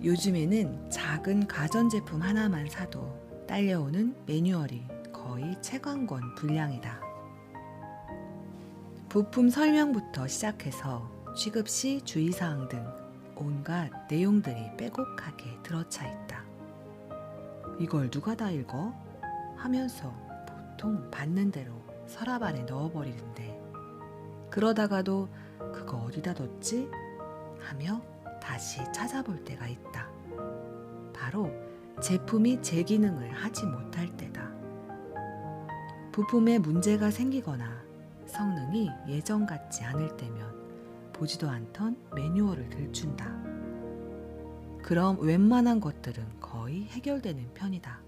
요즘에는 작은 가전제품 하나만 사도 딸려오는 매뉴얼이 거의 책 한 권 분량이다. 부품 설명부터 시작해서 취급 시 주의사항 등 온갖 내용들이 빼곡하게 들어차 있다. 이걸 누가 다 읽어? 하면서 보통 받는 대로 서랍 안에 넣어버리는데, 그러다가도 그거 어디다 뒀지? 하며 다시 찾아볼 때가 있다. 바로 제품이 제 기능을 하지 못할 때다. 부품에 문제가 생기거나 성능이 예전 같지 않을 때면 보지도 않던 매뉴얼을 들춘다. 그럼 웬만한 것들은 거의 해결되는 편이다.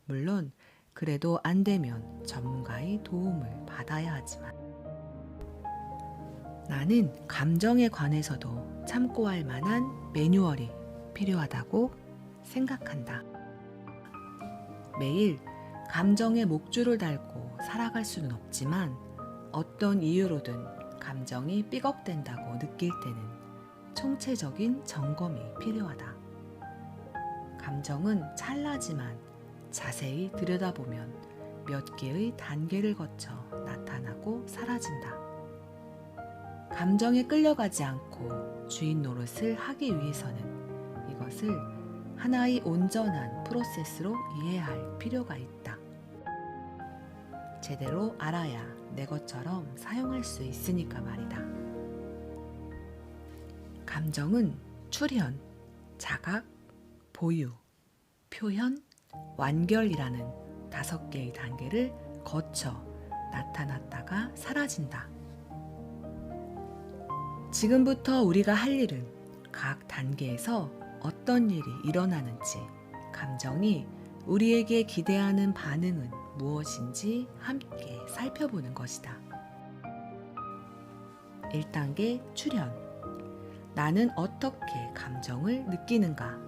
물론 그래도 안 되면 전문가의 도움을 받아야 하지만, 나는 감정에 관해서도 참고할 만한 매뉴얼이 필요하다고 생각한다. 매일 감정에 목줄을 달고 살아갈 수는 없지만, 어떤 이유로든 감정이 삐걱댄다고 느낄 때는 총체적인 점검이 필요하다. 감정은 찰나지만 자세히 들여다보면 몇 개의 단계를 거쳐 나타나고 사라진다. 감정에 끌려가지 않고 주인 노릇을 하기 위해서는 이것을 하나의 온전한 프로세스로 이해할 필요가 있다. 제대로 알아야 내 것처럼 사용할 수 있으니까 말이다. 감정은 출현, 자각, 보유, 표현, 완결이라는 5개의 단계를 거쳐 나타났다가 사라진다. 지금부터 우리가 할 일은 각 단계에서 어떤 일이 일어나는지, 감정이 우리에게 기대하는 반응은 무엇인지 함께 살펴보는 것이다. 1단계 출현. 나는 어떻게 감정을 느끼는가?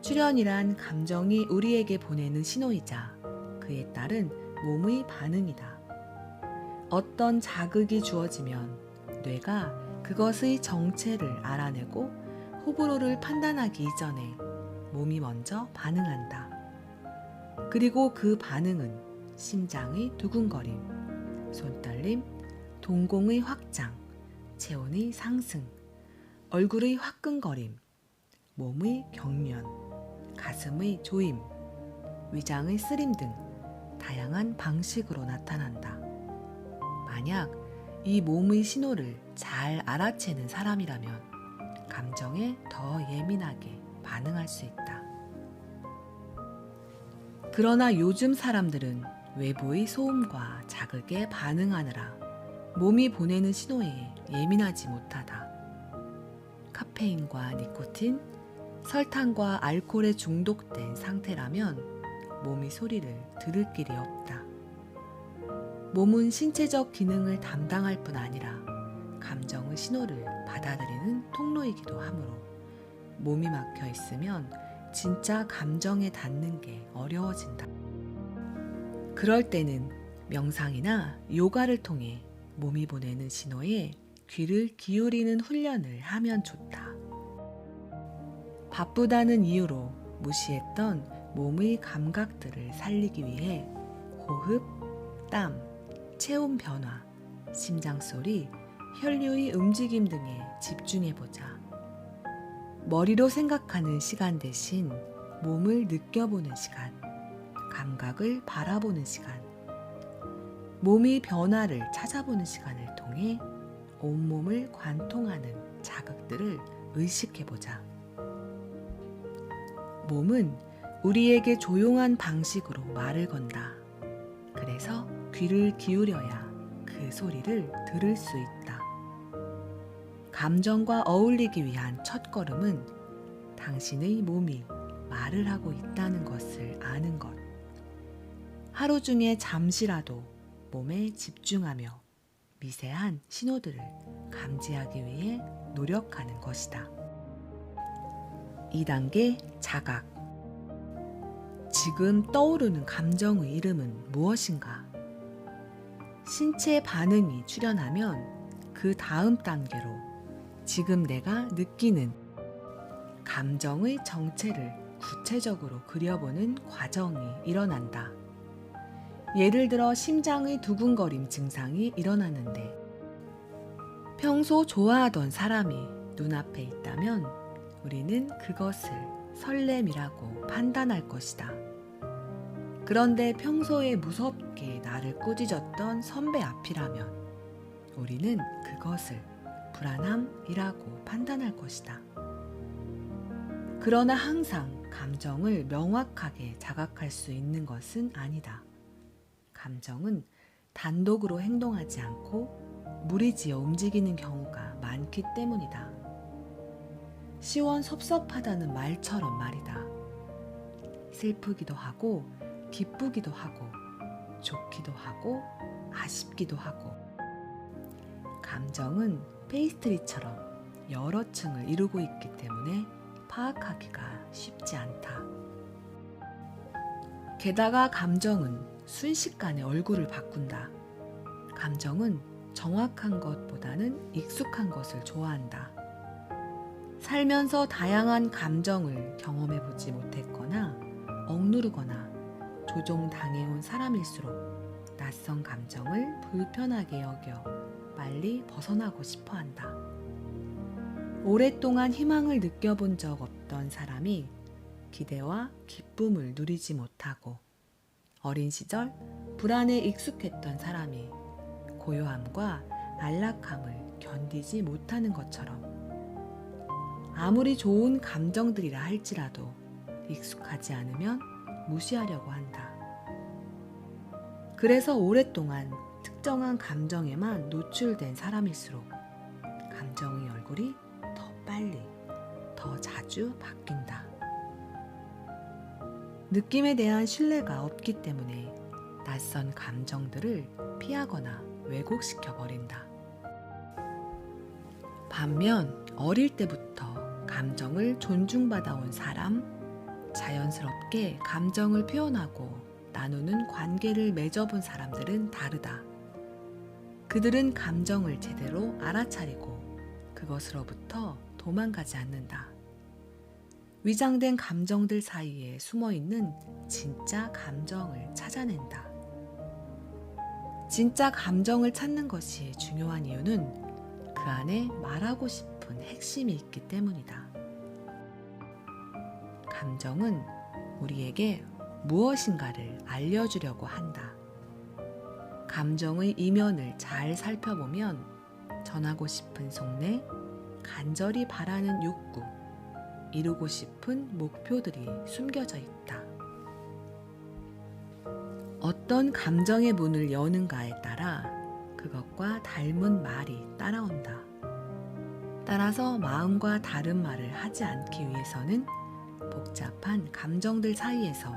출현이란 감정이 우리에게 보내는 신호이자 그에 따른 몸의 반응이다. 어떤 자극이 주어지면 뇌가 그것의 정체를 알아내고 호불호를 판단하기 이전에 몸이 먼저 반응한다. 그리고 그 반응은 심장의 두근거림, 손떨림, 동공의 확장, 체온의 상승, 얼굴의 화끈거림, 몸의 경련, 가슴의 조임, 위장의 쓰림 등 다양한 방식으로 나타난다. 만약 이 몸의 신호를 잘 알아채는 사람이라면 감정에 더 예민하게 반응할 수 있다. 그러나 요즘 사람들은 외부의 소음과 자극에 반응하느라 몸이 보내는 신호에 예민하지 못하다. 카페인과 니코틴, 설탕과 알코올에 중독된 상태라면 몸의 소리를 들을 길이 없다. 몸은 신체적 기능을 담당할 뿐 아니라 감정의 신호를 받아들이는 통로이기도 하므로 몸이 막혀 있으면 진짜 감정에 닿는 게 어려워진다. 그럴 때는 명상이나 요가를 통해 몸이 보내는 신호에 귀를 기울이는 훈련을 하면 좋다. 바쁘다는 이유로 무시했던 몸의 감각들을 살리기 위해 호흡, 땀, 체온 변화, 심장 소리, 혈류의 움직임 등에 집중해보자. 머리로 생각하는 시간 대신 몸을 느껴보는 시간, 감각을 바라보는 시간, 몸의 변화를 찾아보는 시간을 통해 온몸을 관통하는 자극들을 의식해보자. 몸은 우리에게 조용한 방식으로 말을 건다. 그래서 귀를 기울여야 그 소리를 들을 수 있다. 감정과 어울리기 위한 첫걸음은 당신의 몸이 말을 하고 있다는 것을 아는 것. 하루 중에 잠시라도 몸에 집중하며 미세한 신호들을 감지하기 위해 노력하는 것이다. 2단계 자각. 지금 떠오르는 감정의 이름은 무엇인가? 신체 반응이 출현하면 그 다음 단계로 지금 내가 느끼는 감정의 정체를 구체적으로 그려보는 과정이 일어난다. 예를 들어 심장의 두근거림 증상이 일어나는데 평소 좋아하던 사람이 눈앞에 있다면 우리는 그것을 설렘이라고 판단할 것이다. 그런데 평소에 무섭게 나를 꾸짖었던 선배 앞이라면 우리는 그것을 불안함이라고 판단할 것이다. 그러나 항상 감정을 명확하게 자각할 수 있는 것은 아니다. 감정은 단독으로 행동하지 않고 무리지어 움직이는 경우가 많기 때문이다. 시원섭섭하다는 말처럼 말이다. 슬프기도 하고 기쁘기도 하고 좋기도 하고 아쉽기도 하고 감정은 페이스트리처럼 여러 층을 이루고 있기 때문에 파악하기가 쉽지 않다. 게다가 감정은 순식간에 얼굴을 바꾼다. 감정은 정확한 것보다는 익숙한 것을 좋아한다. 살면서 다양한 감정을 경험해보지 못했거나 억누르거나 조종당해온 사람일수록 낯선 감정을 불편하게 여겨 빨리 벗어나고 싶어한다. 오랫동안 희망을 느껴본 적 없던 사람이 기대와 기쁨을 누리지 못하고 어린 시절 불안에 익숙했던 사람이 고요함과 안락함을 견디지 못하는 것처럼 아무리 좋은 감정들이라 할지라도 익숙하지 않으면 무시하려고 한다. 그래서 오랫동안 특정한 감정에만 노출된 사람일수록 감정의 얼굴이 더 빨리, 더 자주 바뀐다. 느낌에 대한 신뢰가 없기 때문에 낯선 감정들을 피하거나 왜곡시켜 버린다. 반면 어릴 때부터 감정을 존중받아온 사람, 자연스럽게 감정을 표현하고 나누는 관계를 맺어본 사람들은 다르다. 그들은 감정을 제대로 알아차리고 그것으로부터 도망가지 않는다. 위장된 감정들 사이에 숨어있는 진짜 감정을 찾아낸다. 진짜 감정을 찾는 것이 중요한 이유는 그 안에 말하고 싶은 핵심이 있기 때문이다. 감정은 우리에게 무엇인가를 알려주려고 한다. 감정의 이면을 잘 살펴보면 전하고 싶은 속내, 간절히 바라는 욕구, 이루고 싶은 목표들이 숨겨져 있다. 어떤 감정의 문을 여는가에 따라 그것과 닮은 말이 따라온다. 따라서 마음과 다른 말을 하지 않기 위해서는 복잡한 감정들 사이에서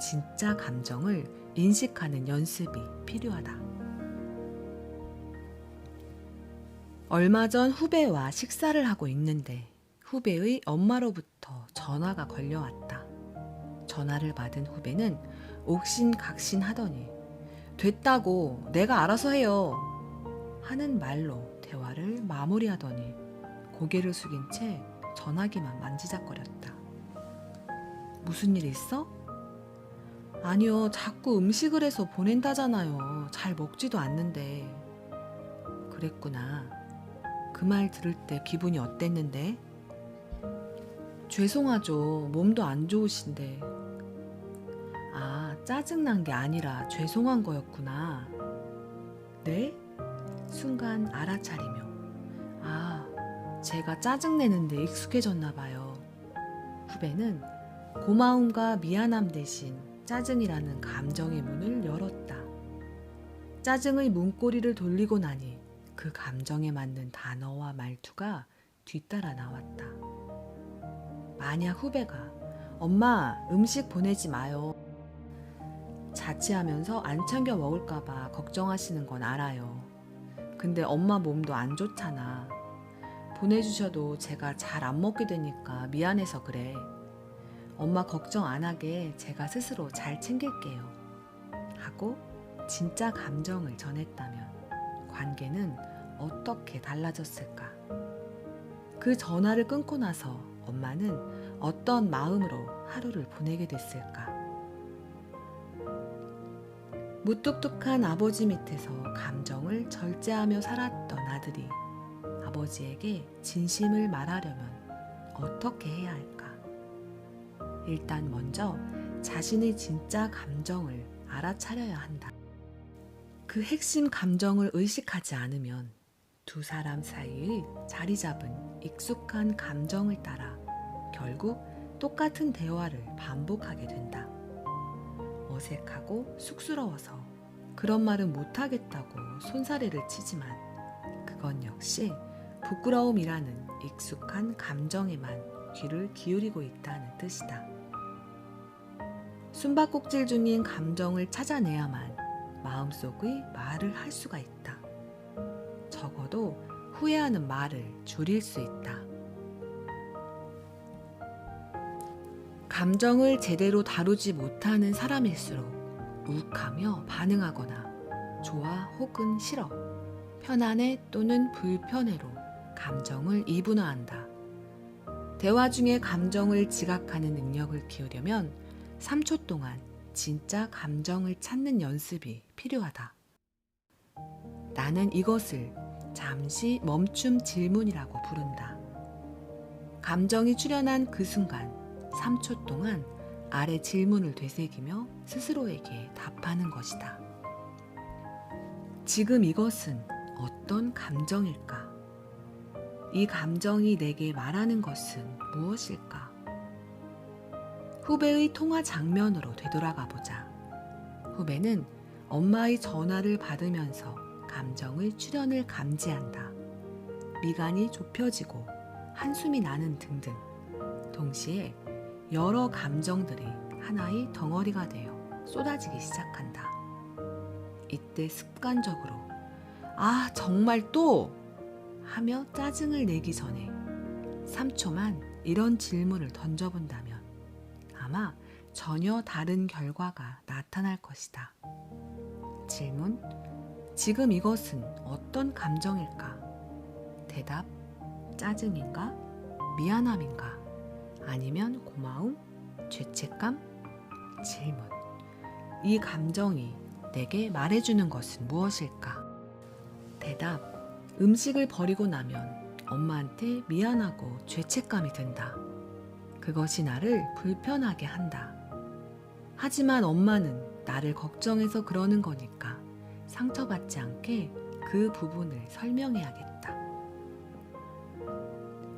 진짜 감정을 인식하는 연습이 필요하다. 얼마 전 후배와 식사를 하고 있는데 후배의 엄마로부터 전화가 걸려왔다. 전화를 받은 후배는 옥신각신하더니 됐다고 내가 알아서 해요 하는 말로 대화를 마무리하더니 고개를 숙인 채 전화기만 만지작거렸다. 무슨 일 있어? 아니요, 자꾸 음식을 해서 보낸다잖아요. 잘 먹지도 않는데. 그랬구나. 그 말 들을 때 기분이 어땠는데? 죄송하죠. 몸도 안 좋으신데. 아, 짜증난 게 아니라 죄송한 거였구나. 네? 순간 알아차리며. 아, 제가 짜증내는데 익숙해졌나 봐요. 후배는 고마움과 미안함 대신 짜증이라는 감정의 문을 열었다. 짜증의 문고리를 돌리고 나니 그 감정에 맞는 단어와 말투가 뒤따라 나왔다. 만약 후배가 엄마 음식 보내지 마요. 자취하면서 안 챙겨 먹을까봐 걱정하시는 건 알아요. 근데 엄마 몸도 안 좋잖아. 보내주셔도 제가 잘 안 먹게 되니까 미안해서 그래. 엄마 걱정 안 하게 제가 스스로 잘 챙길게요. 하고 진짜 감정을 전했다면 관계는 어떻게 달라졌을까? 그 전화를 끊고 나서 엄마는 어떤 마음으로 하루를 보내게 됐을까? 무뚝뚝한 아버지 밑에서 감정을 절제하며 살았던 아들이 아버지에게 진심을 말하려면 어떻게 해야 할까? 일단 먼저 자신의 진짜 감정을 알아차려야 한다. 그 핵심 감정을 의식하지 않으면 두 사람 사이의 자리 잡은 익숙한 감정을 따라 결국 똑같은 대화를 반복하게 된다. 어색하고 쑥스러워서 그런 말은 못하겠다고 손사래를 치지만 그건 역시 부끄러움이라는 익숙한 감정에만 귀를 기울이고 있다는 뜻이다. 숨바꼭질 중인 감정을 찾아내야만 마음속의 말을 할 수가 있다. 적어도 후회하는 말을 줄일 수 있다. 감정을 제대로 다루지 못하는 사람일수록 욱하며 반응하거나 좋아 혹은 싫어, 편안해 또는 불편해로 감정을 이분화한다. 대화 중에 감정을 지각하는 능력을 키우려면 3초 동안 진짜 감정을 찾는 연습이 필요하다. 나는 이것을 잠시 멈춤 질문이라고 부른다. 감정이 출현한 그 순간 3초 동안 아래 질문을 되새기며 스스로에게 답하는 것이다. 지금 이것은 어떤 감정일까? 이 감정이 내게 말하는 것은 무엇일까? 후배의 통화 장면으로 되돌아가 보자. 후배는 엄마의 전화를 받으면서 감정의 출현을 감지한다. 미간이 좁혀지고 한숨이 나는 등등. 동시에 여러 감정들이 하나의 덩어리가 되어 쏟아지기 시작한다. 이때 습관적으로 아, 정말 또! 하며 짜증을 내기 전에 3초만 이런 질문을 던져본다면 아마 전혀 다른 결과가 나타날 것이다. 질문: 지금 이것은 어떤 감정일까? 대답: 짜증인가? 미안함인가? 아니면 고마움? 죄책감? 질문: 이 감정이 내게 말해주는 것은 무엇일까? 대답: 음식을 버리고 나면 엄마한테 미안하고 죄책감이 든다. 그것이 나를 불편하게 한다. 하지만 엄마는 나를 걱정해서 그러는 거니까 상처받지 않게 그 부분을 설명해야겠다.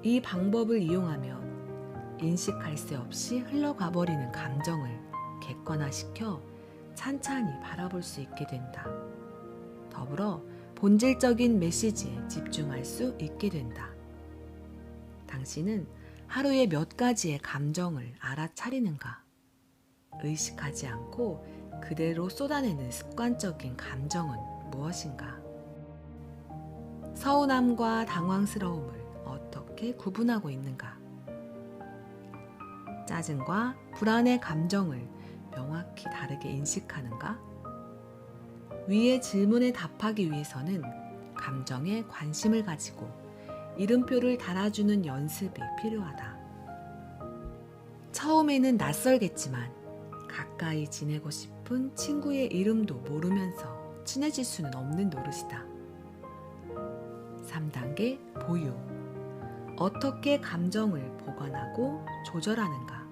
이 방법을 이용하면 인식할 새 없이 흘러가 버리는 감정을 객관화시켜 찬찬히 바라볼 수 있게 된다. 더불어 본질적인 메시지에 집중할 수 있게 된다. 당신은 하루에 몇 가지의 감정을 알아차리는가? 의식하지 않고 그대로 쏟아내는 습관적인 감정은 무엇인가? 서운함과 당황스러움을 어떻게 구분하고 있는가? 짜증과 불안의 감정을 명확히 다르게 인식하는가? 위의 질문에 답하기 위해서는 감정에 관심을 가지고 이름표를 달아주는 연습이 필요하다. 처음에는 낯설겠지만 가까이 지내고 싶은 친구의 이름도 모르면서 친해질 수는 없는 노릇이다. 3단계 보유. 어떻게 감정을 보관하고 조절하는가?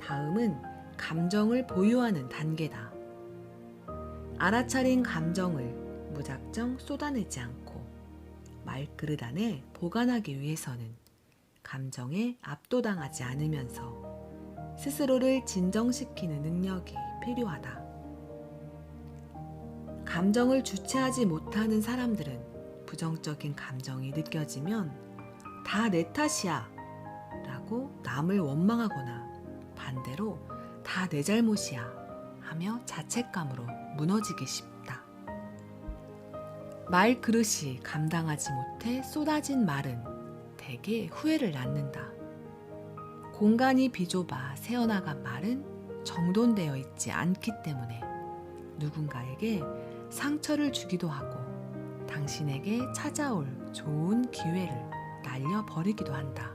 다음은 감정을 보유하는 단계다. 알아차린 감정을 무작정 쏟아내지 않고 말그릇 안에 보관하기 위해서는 감정에 압도당하지 않으면서 스스로를 진정시키는 능력이 필요하다. 감정을 주체하지 못하는 사람들은 부정적인 감정이 느껴지면 다 내 탓이야 라고 남을 원망하거나 반대로 다 내 잘못이야 하며 자책감으로 무너지기 쉽다. 말 그릇이 감당하지 못해 쏟아진 말은 대개 후회를 낳는다. 공간이 비좁아 새어나간 말은 정돈되어 있지 않기 때문에 누군가에게 상처를 주기도 하고 당신에게 찾아올 좋은 기회를 날려버리기도 한다.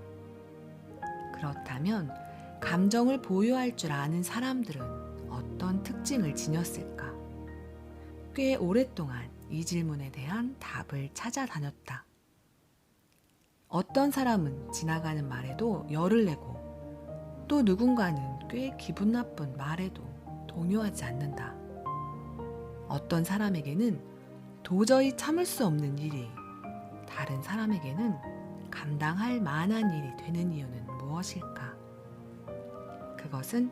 그렇다면 감정을 보유할 줄 아는 사람들은 어떤 특징을 지녔을까? 꽤 오랫동안 이 질문에 대한 답을 찾아다녔다. 어떤 사람은 지나가는 말에도 열을 내고 또 누군가는 꽤 기분 나쁜 말에도 동요하지 않는다. 어떤 사람에게는 도저히 참을 수 없는 일이 다른 사람에게는 감당할 만한 일이 되는 이유는 무엇일까? 그것은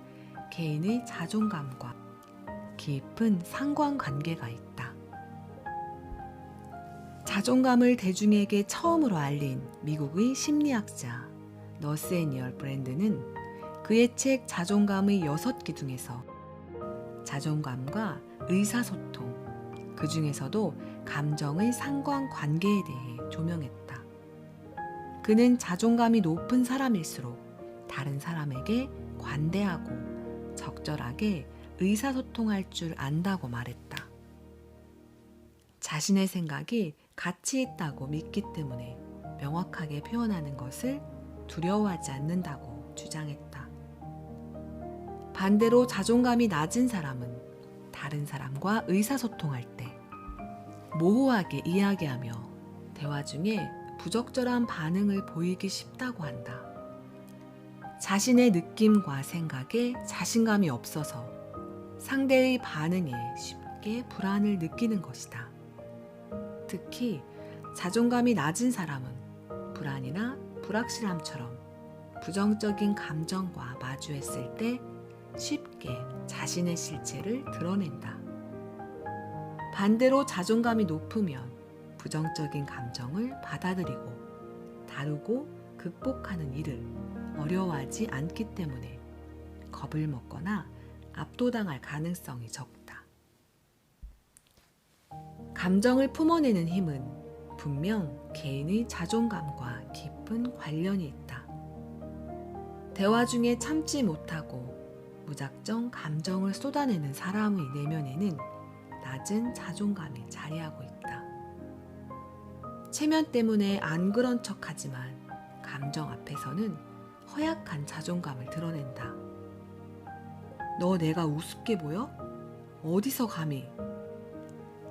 개인의 자존감과 깊은 상관관계가 있다. 자존감을 대중에게 처음으로 알린 미국의 심리학자 너스애니얼 브랜드는 그의 책 자존감의 6기 중에서 자존감과 의사소통, 그 중에서도 감정의 상관관계에 대해 조명했다. 그는 자존감이 높은 사람일수록 다른 사람에게 관대하고 적절하게 의사소통할 줄 안다고 말했다. 자신의 생각이 가치 있다고 믿기 때문에 명확하게 표현하는 것을 두려워하지 않는다고 주장했다. 반대로 자존감이 낮은 사람은 다른 사람과 의사소통할 때 모호하게 이야기하며 대화 중에 부적절한 반응을 보이기 쉽다고 한다. 자신의 느낌과 생각에 자신감이 없어서 상대의 반응에 쉽게 불안을 느끼는 것이다. 특히 자존감이 낮은 사람은 불안이나 불확실함처럼 부정적인 감정과 마주했을 때 쉽게 자신의 실체를 드러낸다. 반대로 자존감이 높으면 부정적인 감정을 받아들이고 다루고 극복하는 일을 어려워하지 않기 때문에 겁을 먹거나 압도당할 가능성이 적다. 감정을 품어내는 힘은 분명 개인의 자존감과 깊은 관련이 있다. 대화 중에 참지 못하고 무작정 감정을 쏟아내는 사람의 내면에는 낮은 자존감이 자리하고 있다. 체면 때문에 안 그런 척하지만 감정 앞에서는 허약한 자존감을 드러낸다. 너 내가 우습게 보여? 어디서 감히?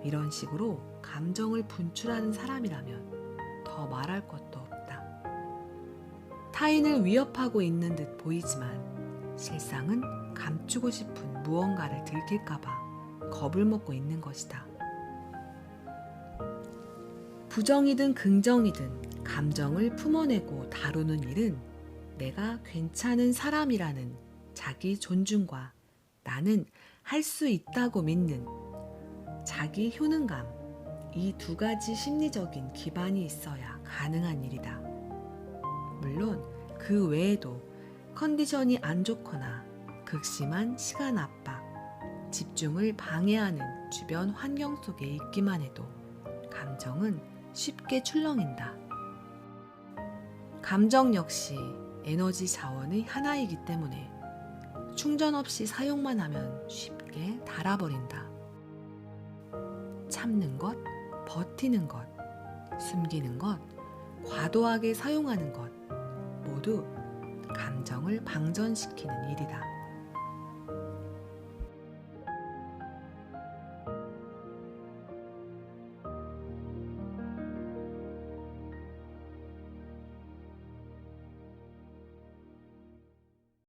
이런 식으로 감정을 분출하는 사람이라면 더 말할 것도 없다. 타인을 위협하고 있는 듯 보이지만 실상은 감추고 싶은 무언가를 들킬까봐 겁을 먹고 있는 것이다. 부정이든 긍정이든 감정을 품어내고 다루는 일은 내가 괜찮은 사람이라는 자기 존중과 나는 할 수 있다고 믿는 자기 효능감, 이 두 가지 심리적인 기반이 있어야 가능한 일이다. 물론 그 외에도 컨디션이 안 좋거나 극심한 시간 압박, 집중을 방해하는 주변 환경 속에 있기만 해도 감정은 쉽게 출렁인다. 감정 역시 에너지 자원의 하나이기 때문에 충전 없이 사용만 하면 쉽게 닳아버린다. 참는 것, 버티는 것, 숨기는 것, 과도하게 사용하는 것 모두 감정을 방전시키는 일이다.